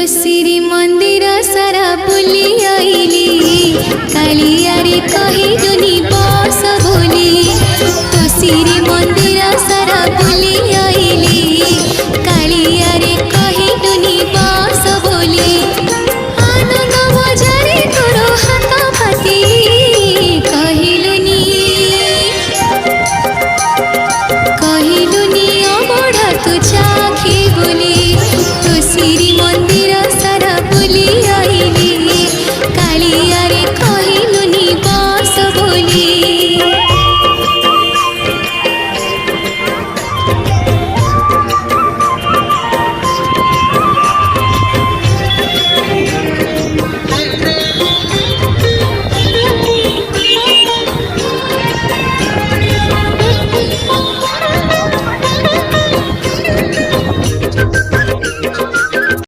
श्री मंदिर सारा बुली आईली कालिया रे कहिलुनी बस बोली तो श्री मंदिर सारा बुली आईली कालिया रे कहिलुनी बस बोली आनंद बजारे तोरो हाथ पाती कहिलुनी अबढ़ा तू चाखे बोली तो श्री मंदिर